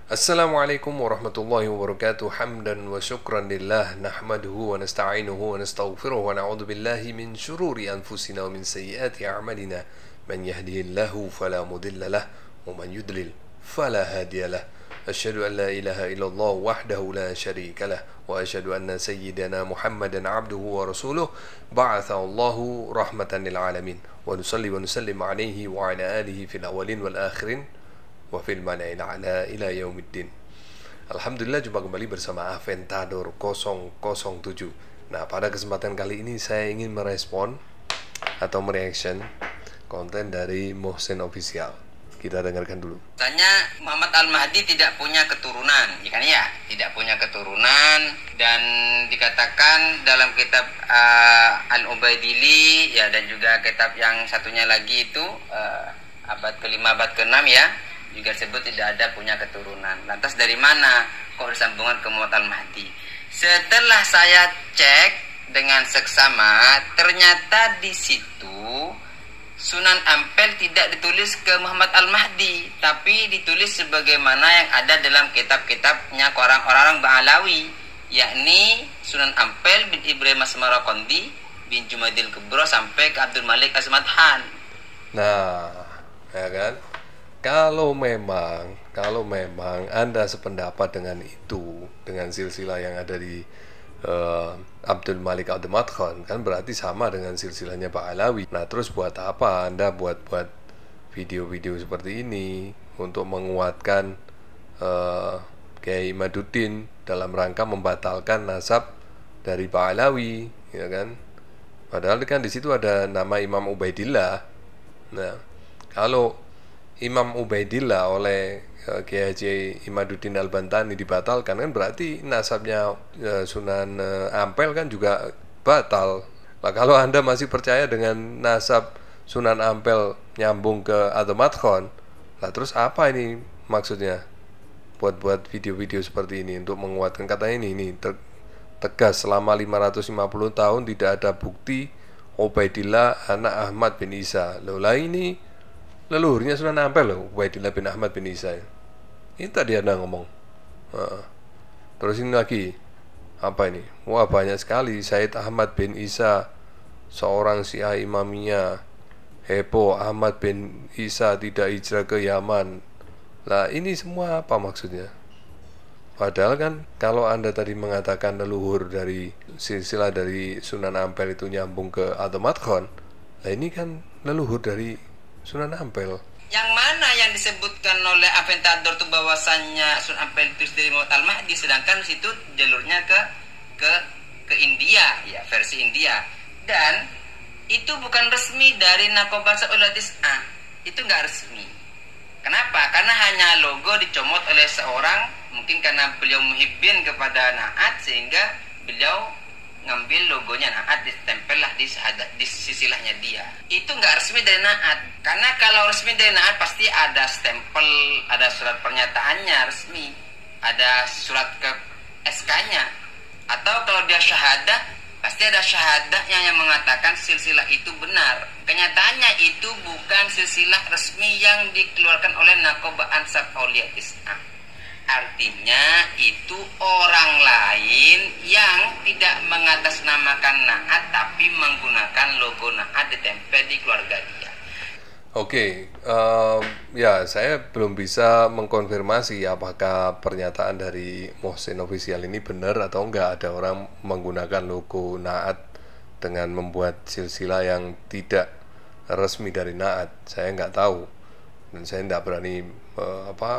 Assalamualaikum warahmatullahi wabarakatuh. Hamdan wa syukran lillah nahmaduhu wa nasta'inuhu wa nastaghfiruh wa na'udzu billahi min syururi anfusina wa min sayyiati a'malina. Man yahdihillahu fala mudilla lah wa man yudlil fala hadiya lah. Asyhadu an la ilaha illallah wahdahu la syarika lah wa asyhadu anna sayyidana Muhammadan 'abduhu wa rasuluh ba'athahu Allahu rahmatan lil alamin. Wa nusalli wa nusallim 'alaihi wa 'ala alihi fil awwalin wal akhirin wa fil mala'il a'la ila yaumiddin. Alhamdulillah, jumpa kembali bersama Aventador 007. Nah, pada kesempatan kali ini saya ingin merespon atau mereaction konten dari Mohsen Official. Kita dengarkan dulu. Tanya, Muhammad Al-Mahdi tidak punya keturunan, ya kan ya? Tidak punya keturunan, dan dikatakan dalam kitab Al-Ubaidili ya, dan juga kitab yang satunya lagi itu abad ke-5 abad ke-6 ya, juga disebut tidak ada punya keturunan. Lantas dari mana kok disambungkan ke Muhammad Al-Mahdi? Setelah saya cek dengan seksama, ternyata di situ Sunan Ampel tidak ditulis ke Muhammad Al-Mahdi, tapi ditulis sebagaimana yang ada dalam kitab-kitabnya orang-orang Ba'alawi, yakni Sunan Ampel bin Ibrahim Asmarakondi bin Jumadil Kubro sampai ke Abdul Malik Azmat Han. Nah, ya kan? Kalau memang Anda sependapat dengan itu, dengan silsilah yang ada di Abdul Malik Azmat Khan, kan berarti sama dengan silsilahnya Pak Alawi. Nah, terus buat apa Anda buat video-video seperti ini untuk menguatkan Kiai Imaduddin dalam rangka membatalkan nasab dari Pak Alawi, ya kan? Padahal kan di situ ada nama Imam Ubaidillah. Nah, kalau Imam Ubaidillah oleh Kiai Haji Imaduddin Al-Bantani dibatalkan, kan berarti nasabnya Sunan Ampel kan juga batal. Nah, kalau Anda masih percaya dengan nasab Sunan Ampel nyambung ke Azmat Khan, lah terus apa ini maksudnya buat video-video seperti ini untuk menguatkan katanya ini tegas selama 550 tahun tidak ada bukti Ubaidillah anak Ahmad bin Isa. Loh, lah ini leluhurnya Sunan Ampel loh, Ubaidillah bin Ahmad bin Isa. Ini tadi Anda ngomong. Terus ini lagi apa ini? Wah, banyak sekali. Said Ahmad bin Isa, seorang Syiah Imamiyah, heboh Ahmad bin Isa tidak hijrah ke Yaman. Lah ini semua apa maksudnya? Padahal kan kalau Anda tadi mengatakan leluhur dari silsilah dari Sunan Ampel itu nyambung ke Azmat Khan, lah ini kan leluhur dari Sunan Ampel. Yang mana yang disebutkan oleh Aventador itu bahwasannya Sunan Ampel itu dari Muhammad Al-Mahdi, sedangkan situ jalurnya ke India ya, versi India, dan itu bukan resmi dari Naqobatul Tis'ah, itu nggak resmi. Kenapa? Karena hanya logo dicomot oleh seorang, mungkin karena beliau muhibbin kepada Naat sehingga beliau ngambil logonya Naat, ditempel lah di sisilahnya dia. Itu nggak resmi dari Naat, karena kalau resmi dari Naat pasti ada stempel, ada surat pernyataannya resmi, ada surat ke SK-nya, atau kalau dia syahadah pasti ada syahadahnya yang mengatakan silsilah itu benar. Kenyataannya itu bukan silsilah resmi yang dikeluarkan oleh Naqobah Ansar Aulia Tis'ah. Artinya itu orang lain yang tidak mengatasnamakan Naat tapi menggunakan logo Naat ditempel di keluarga dia. Oke, ya saya belum bisa mengkonfirmasi apakah pernyataan dari Mohsen Official ini benar atau enggak ada orang menggunakan logo Naat dengan membuat silsilah yang tidak resmi dari Naat. Saya nggak tahu dan saya tidak berani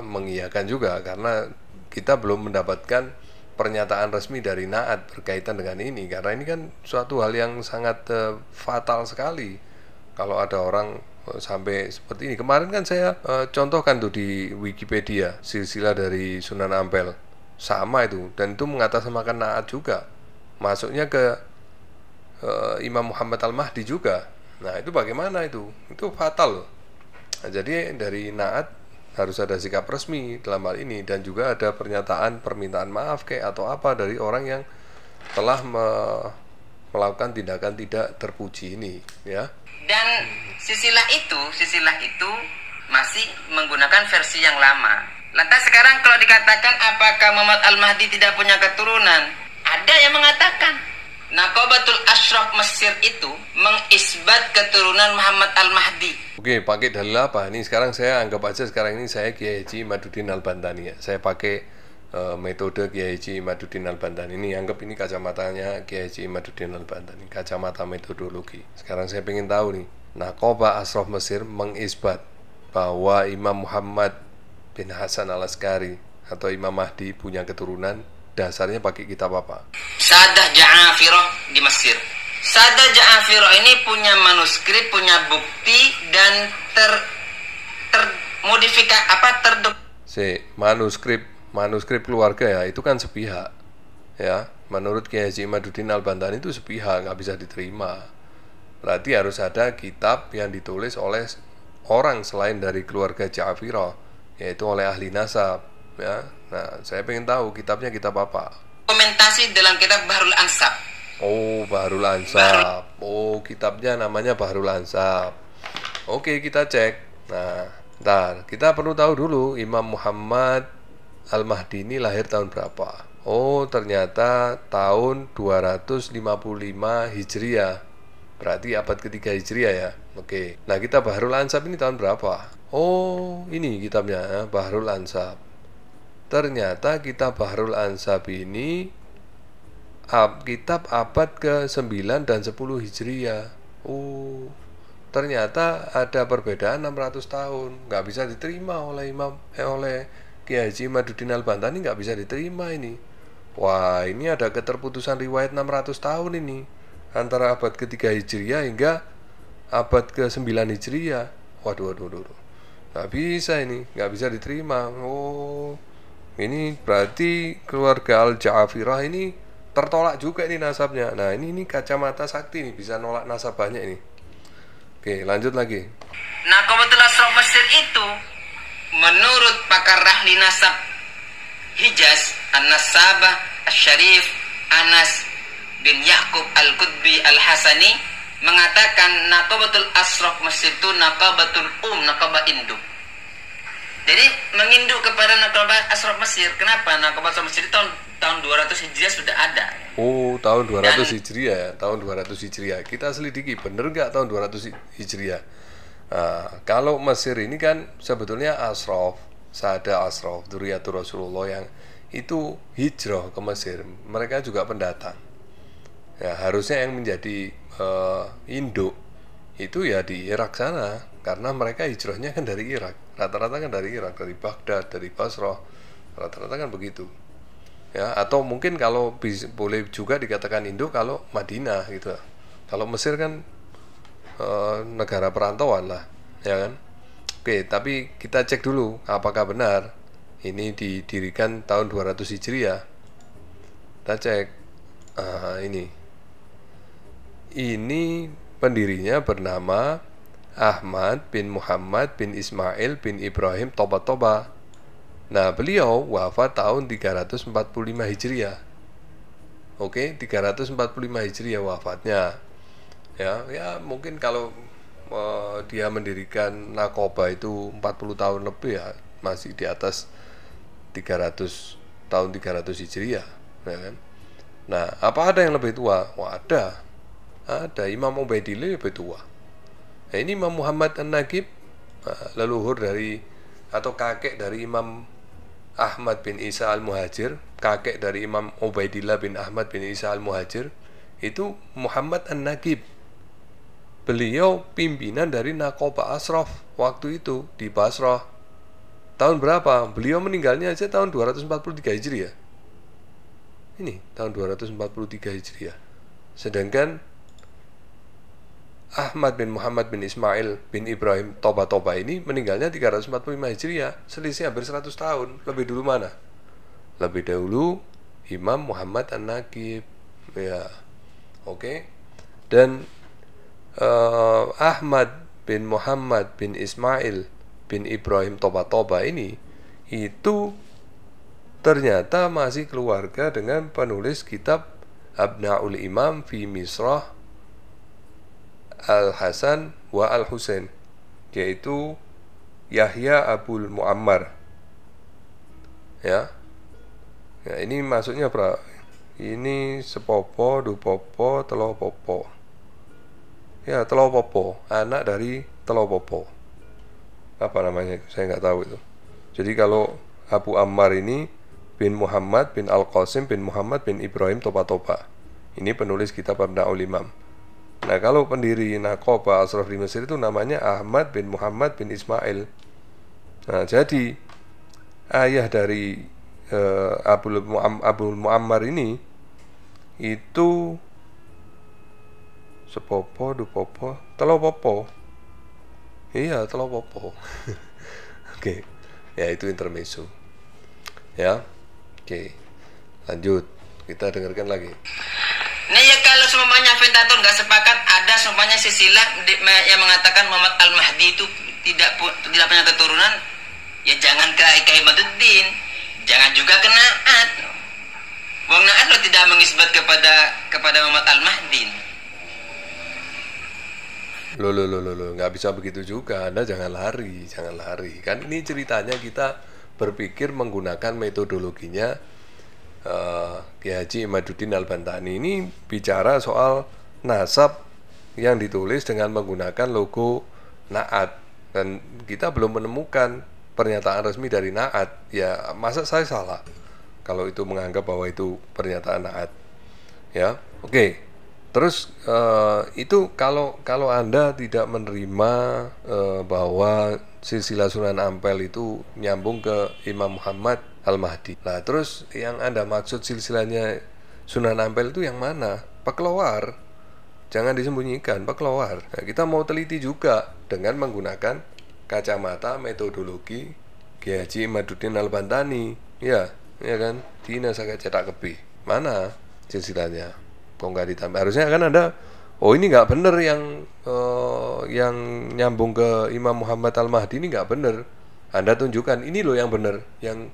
mengiyakan juga karena kita belum mendapatkan pernyataan resmi dari Naat berkaitan dengan ini, karena ini kan suatu hal yang sangat fatal sekali kalau ada orang sampai seperti ini. Kemarin kan saya contohkan tuh di Wikipedia silsilah dari Sunan Ampel sama itu, dan itu mengatasnamakan Naat juga, masuknya ke Imam Muhammad Al-Mahdi juga. Nah itu bagaimana itu fatal loh. Nah, jadi dari Naat harus ada sikap resmi dalam hal ini, dan juga ada permintaan maaf atau apa dari orang yang telah melakukan tindakan tidak terpuji ini ya. Dan silsilah itu masih menggunakan versi yang lama. Lantas sekarang kalau dikatakan apakah Muhammad Al-Mahdi tidak punya keturunan? Ada yang mengatakan Naqabatul Ashraf Mesir itu mengisbat keturunan Muhammad Al-Mahdi. Oke, pakai dalil apa? Ini sekarang saya anggap aja sekarang ini saya Kiai Haji Imaduddin Al-Bantani ya. Saya pakai metode Kiai Haji Imaduddin Al-Bantani. Ini anggap ini kacamatanya Kiai Haji Imaduddin Al-Bantani, kacamata metodologi. Sekarang saya pengen tahu nih, Naqabah Ashraf Mesir mengisbat bahwa Imam Muhammad bin Hasan Al-Askari atau Imam Mahdi punya keturunan, dasarnya pakai kitab apa? Sadah Ja'afirah di Mesir. Sadah Ja'afirah ini punya manuskrip, punya bukti dan manuskrip keluarga ya, itu kan sepihak ya. Menurut Kiai Haji Imaduddin Al-Bantani itu sepihak, nggak bisa diterima. Berarti harus ada kitab yang ditulis oleh orang selain dari keluarga Ja'afirah, yaitu oleh ahli nasab ya. Nah, saya pengen tahu kitabnya kitab apa. Komentasi dalam kitab Bahrul Ansab. Oh, Bahrul Ansab. Oh, kitabnya namanya Bahrul Ansab. Oke, kita cek. Nah, ntar kita perlu tahu dulu Imam Muhammad Al-Mahdi ini lahir tahun berapa. Oh, ternyata tahun 255 Hijriah. Berarti abad ketiga Hijriah ya. Oke. Nah, kita Bahrul Ansab ini tahun berapa? Oh, ini kitabnya ya, Bahrul Ansab. Ternyata kitab Bahrul Ansab ini kitab abad ke-9 dan 10 Hijriah. Oh, ternyata ada perbedaan 600 tahun. Nggak bisa diterima oleh oleh Kiai Haji Imaduddin Al-Bantani, nggak bisa diterima ini. Wah, ini ada keterputusan riwayat 600 tahun ini antara abad ke-3 Hijriah hingga abad ke-9 Hijriah. Waduh. Nggak bisa ini, nggak bisa diterima. Oh, ini berarti keluarga Al-Ja'afirah ini tertolak juga ini nasabnya. Nah, ini kacamata sakti nih, bisa nolak nasab banyak ini. Oke, lanjut lagi. Naqabatul Ashraf Mesir itu menurut pakar ahli nasab Hijaz, An-Nasabah Asy-Syarif Anas bin Yaqub Al-Qutbi Al-Hasani mengatakan Naqabatul Ashraf Mesir itu Naqabatul Naqabah induk. Jadi menginduk kepada Naqabah Ashraf Mesir. Kenapa? Naqabah Ashraf Mesir tahun 200 Hijriah sudah ada. Oh, tahun 200 Hijriah ya, tahun 200 Hijriah. Kita selidiki bener nggak tahun 200 Hijriah. Nah, kalau Mesir ini kan sebetulnya Ashraf, Sada Ashraf, Dzurriyyatur Rasulullah yang itu hijrah ke Mesir. Mereka juga pendatang. Ya, harusnya yang menjadi induk itu ya di Irak sana, karena mereka hijrahnya kan dari Irak. Rata-rata kan dari Irak, dari Baghdad, dari Basrah. Rata-rata kan begitu. Ya, atau mungkin kalau boleh juga dikatakan induk kalau Madinah gitu. Kalau Mesir kan negara perantauan lah, ya kan. Oke, tapi kita cek dulu apakah benar ini didirikan tahun 200 Hijriah. Kita cek ini pendirinya bernama Ahmad bin Muhammad bin Ismail bin Ibrahim Toba. Nah, beliau wafat tahun 345 Hijriah. Oke, 345 Hijriah wafatnya. Ya mungkin kalau dia mendirikan Naqabah itu 40 tahun lebih ya, masih di atas 300 tahun 300 Hijriah, ya kan? Nah, apa ada yang lebih tua? Wah, ada Imam Ubaidillah lebih tua. Nah, ini Imam Muhammad An-Naqib, leluhur dari atau kakek dari Imam Ahmad bin Isa Al-Muhajir, kakek dari Imam Ubaidillah bin Ahmad bin Isa Al-Muhajir, itu Muhammad An-Naqib. Beliau pimpinan dari Naqabah Ashraf waktu itu di Basrah. Tahun berapa? Beliau meninggalnya aja tahun 243 Hijriah. Ini tahun 243 Hijriah. Sedangkan Ahmad bin Muhammad bin Ismail bin Ibrahim Toba ini meninggalnya 345 Hijriah, selisih hampir 100 tahun. Lebih dulu mana? Lebih dahulu Imam Muhammad An-Naqib, ya. Oke. Dan Ahmad bin Muhammad bin Ismail bin Ibrahim Toba ini itu ternyata masih keluarga dengan penulis kitab Abnaul Imam fi Misrah Al-Hasan wa Al-Husain, yaitu Yahya Abul Muammar. ya. Ya, ini masuknya ini sepopo, dupopo, telopopo. Ya, telopopo, anak dari telopopo. Apa namanya? Saya nggak tahu itu. Jadi kalau Abu Ammar ini bin Muhammad bin Al-Qasim bin Muhammad bin Ibrahim Topa-Topa. Ini penulis kitab Abnaul Imam. Nah, kalau pendiri Naqaba Ashraf di Mesir itu namanya Ahmad bin Muhammad bin Ismail. Nah, jadi ayah dari Abul Muammar ini itu sepopo, dupopo, telopopo. Iya, telopopo. Oke. Ya, itu intermezzo. Ya. Oke. Lanjut. Kita dengarkan lagi. Nah ya, kalau semuanya Aventator nggak sepakat, ada semuanya silsilah yang mengatakan Muhammad Al-Mahdi itu tidak punya keturunan, ya jangan ke Imaduddin, jangan juga ke Na'at. Wong Na'at lo tidak mengisbat kepada Muhammad Al-Mahdi. Loh, nggak bisa begitu juga. Anda jangan lari. Kan ini ceritanya kita berpikir menggunakan metodologinya Kiai Haji Imaduddin Al-Bantani. Ini bicara soal nasab yang ditulis dengan menggunakan logo Na'at, dan kita belum menemukan pernyataan resmi dari Na'at. Ya, masa saya salah kalau itu menganggap bahwa itu pernyataan Na'at. Ya, oke. Terus itu kalau Anda tidak menerima bahwa silsilah Sunan Ampel itu nyambung ke Imam Muhammad Al-Mahdi. Nah, terus yang Anda maksud silsilahnya Sunan Ampel itu yang mana? Pekeluar. Jangan disembunyikan, pekeluar. Nah, kita mau teliti juga dengan menggunakan kacamata metodologi Kiai Haji Imaduddin Al-Bantani. Ya kan? Dina saya cetak kebi. Mana silsilahnya? Kok nggak ditambah? Harusnya kan Anda, oh ini nggak bener yang nyambung ke Imam Muhammad Al-Mahdi ini nggak bener. Anda tunjukkan ini loh yang bener, yang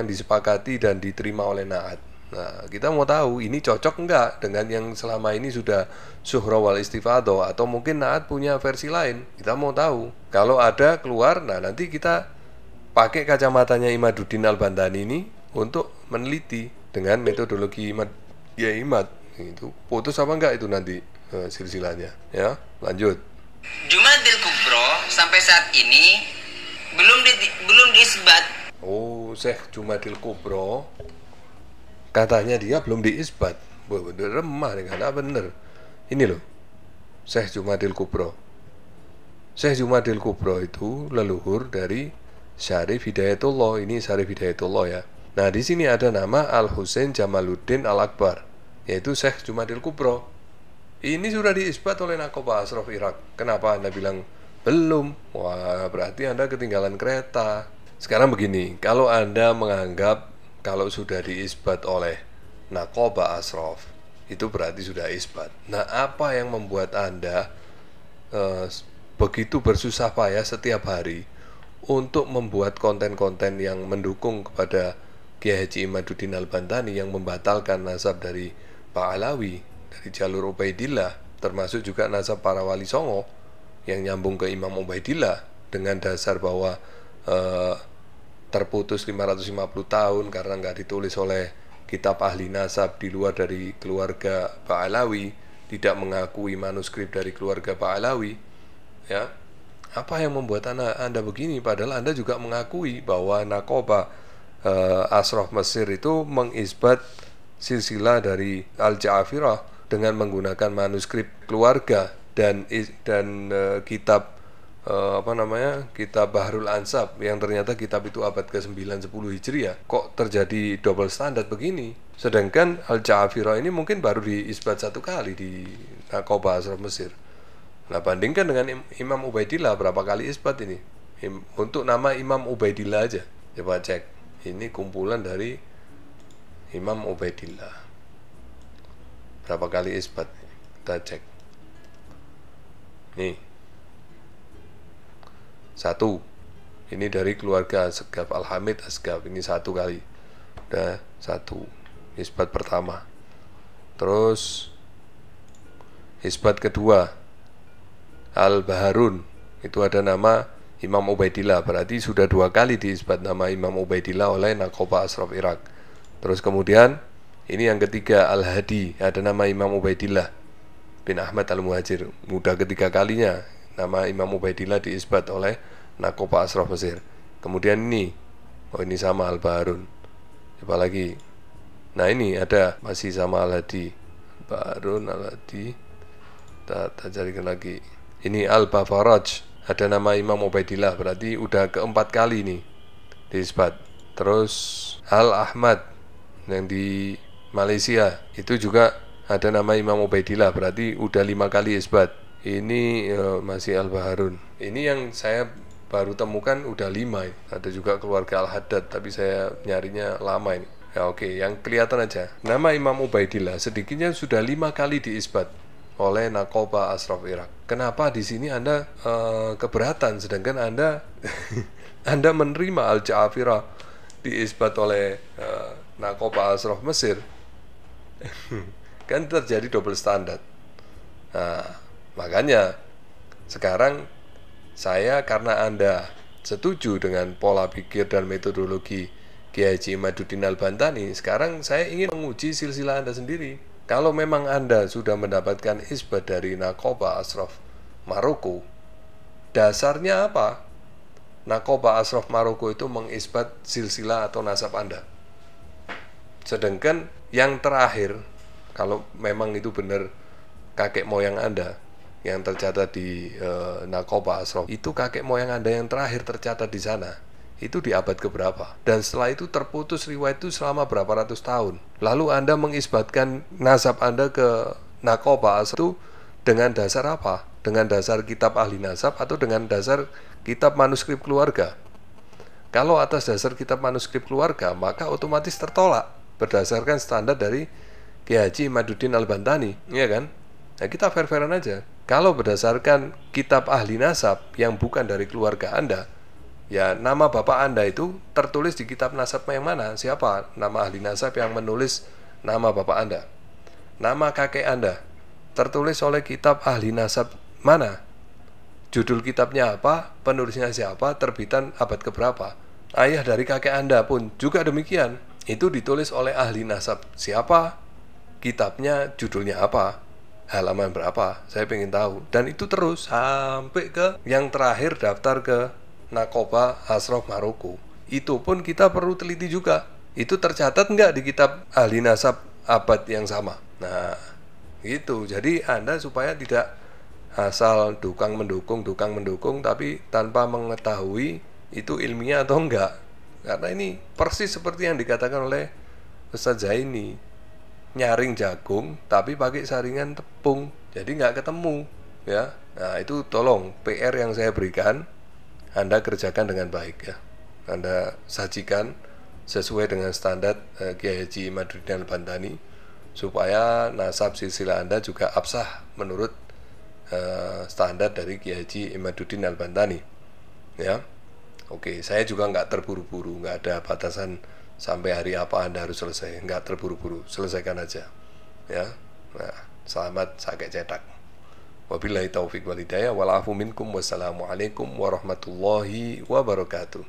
disepakati dan diterima oleh Na'at. Nah, kita mau tahu ini cocok enggak dengan yang selama ini sudah Suhra wal Istifadho, atau mungkin Na'at punya versi lain. Kita mau tahu. Kalau ada keluar, nah nanti kita pakai kacamatanya Imaduddin Al-Bantani ini untuk meneliti dengan metodologi Imad. Itu putus apa enggak itu nanti silsilahnya. Ya, lanjut. Jumadil Kubro sampai saat ini belum diisbat. Oh, Syekh Jumadil Kubro katanya dia belum diisbat. Bener remah nih, karena bener. Ini loh, Syekh Jumadil Kubro. Syekh Jumadil Kubro itu leluhur dari Syarif Hidayatullah. Ini Syarif Hidayatullah ya. Nah, di sini ada nama Al-Husain Jamaluddin Al-Akbar, yaitu Syekh Jumadil Kubro. Ini sudah diisbat oleh Naqaba Ashraf Irak. Kenapa Anda bilang belum? Wah, berarti Anda ketinggalan kereta. Sekarang begini, kalau Anda menganggap kalau sudah diisbat oleh Naqaba Ashraf, itu berarti sudah isbat. Nah, apa yang membuat Anda begitu bersusah payah setiap hari untuk membuat konten-konten yang mendukung kepada Kiai Haji Imaduddin Al-Bantani yang membatalkan nasab dari Pak Alawi, dari jalur Ubaidillah, termasuk juga nasab para wali songo yang nyambung ke Imam Ubaidillah dengan dasar bahwa terputus 550 tahun karena nggak ditulis oleh kitab ahli nasab di luar dari keluarga Pak Alawi, tidak mengakui manuskrip dari keluarga Pak Alawi. Ya, apa yang membuat anda begini? Padahal Anda juga mengakui bahwa Naqaba Ashraf Mesir itu mengisbat silsilah dari Al-Ja'afirah dengan menggunakan manuskrip keluarga dan kitab kitab Bahrul Ansab, yang ternyata kitab itu abad ke-9 10 Hijriah. Kok terjadi double standard begini? Sedangkan Al-Ja'afirah ini mungkin baru diisbat satu kali di Naqaba Ashraf Mesir. Nah, bandingkan dengan Imam Ubaidillah, berapa kali isbat ini? Untuk nama Imam Ubaidillah aja, coba cek. Ini kumpulan dari Imam Ubaidillah. Berapa kali isbat? Kita cek. Nih. 1. Ini dari keluarga Asgaf, Al-Hamid Asgaf. Ini 1 kali. Udah 1. Isbat pertama. Terus isbat kedua, Al-Baharun. Itu ada nama Imam Ubaidillah, berarti sudah 2 kali diisbat nama Imam Ubaidillah oleh Naqoba Ashraf Irak. Terus kemudian ini yang ketiga, Al-Hadi, ada nama Imam Ubaidillah bin Ahmad Al-Muhajir, mudah ketiga kalinya nama Imam Ubaidillah diisbat oleh Naqoba Ashraf Mesir. Kemudian ini, oh ini sama Al-Baharun, coba lagi. Nah ini ada masih sama Al-Hadi, Baharun, Al-Hadi, kita carikan lagi. Ini Al-Bafaraj, ada nama Imam Ubaidillah, berarti udah keempat kali nih diisbat. Terus Al-Ahmad yang di Malaysia itu juga ada nama Imam Ubaidillah, berarti udah 5 kali isbat. Ini masih Al-Baharun. Ini yang saya baru temukan udah 5 ini. Ada juga keluarga Al-Haddad, tapi saya nyarinya lama ini. Ya oke, yang kelihatan aja. Nama Imam Ubaidillah sedikitnya sudah 5 kali diisbat oleh Naqoba Ashraf Irak. Kenapa di sini Anda keberatan, sedangkan Anda Anda menerima Al-Ja'afirah diisbat oleh Naqoba Ashraf Mesir? Kan terjadi double standar. Nah, makanya sekarang saya, karena Anda setuju dengan pola pikir dan metodologi Kiai Haji Imaduddin Al-Bantani, sekarang saya ingin menguji silsilah Anda sendiri. Kalau memang Anda sudah mendapatkan isbat dari Naqoba Ashraf Maroko, dasarnya apa? Naqoba Ashraf Maroko itu mengisbat silsilah atau nasab Anda. Sedangkan yang terakhir, kalau memang itu benar kakek moyang Anda yang tercatat di Naqoba Ashraf, itu kakek moyang Anda yang terakhir tercatat di sana, itu di abad keberapa, dan setelah itu terputus riwayat itu selama berapa ratus tahun. Lalu Anda mengisbatkan nasab Anda ke Naqoba Ashraf itu dengan dasar apa? Dengan dasar kitab ahli nasab atau dengan dasar kitab manuskrip keluarga? Kalau atas dasar kitab manuskrip keluarga, maka otomatis tertolak berdasarkan standar dari Kiai Haji Imaduddin Al-Bantani, ya kan? Nah, kita fair-fairan aja. Kalau berdasarkan kitab ahli nasab yang bukan dari keluarga Anda, ya nama bapak Anda itu tertulis di kitab nasab yang mana? Siapa nama ahli nasab yang menulis nama bapak Anda? Nama kakek Anda tertulis oleh kitab ahli nasab mana? Judul kitabnya apa? Penulisnya siapa? Terbitan abad keberapa? Ayah dari kakek Anda pun juga demikian. Itu ditulis oleh ahli nasab siapa? Kitabnya judulnya apa? Halaman berapa? Saya pengen tahu. Dan itu terus sampai ke yang terakhir daftar ke Naqoba Ashraf Maroko. Itu pun kita perlu teliti juga. Itu tercatat nggak di kitab ahli nasab abad yang sama? Nah, gitu. Jadi Anda supaya tidak asal dukang mendukung, tapi tanpa mengetahui itu ilmiah atau enggak. Karena ini persis seperti yang dikatakan oleh Ustadz Zaini, nyaring jagung tapi pakai saringan tepung, jadi nggak ketemu, ya. Nah itu tolong PR yang saya berikan, Anda kerjakan dengan baik, ya. Anda sajikan sesuai dengan standar Kiai Haji Imaduddin Al-Bantani, supaya nasab silsilah Anda juga absah menurut standar dari Kiai Haji Imaduddin Al-Bantani, ya. Oke, saya juga nggak terburu-buru, nggak ada batasan sampai hari apa Anda harus selesai, nggak terburu-buru, selesaikan aja, ya. Nah, selamat sakit cetak. Wabillahi taufiq wal hidayah, wal afu minkum, wassalamualaikum warahmatullahi wabarakatuh.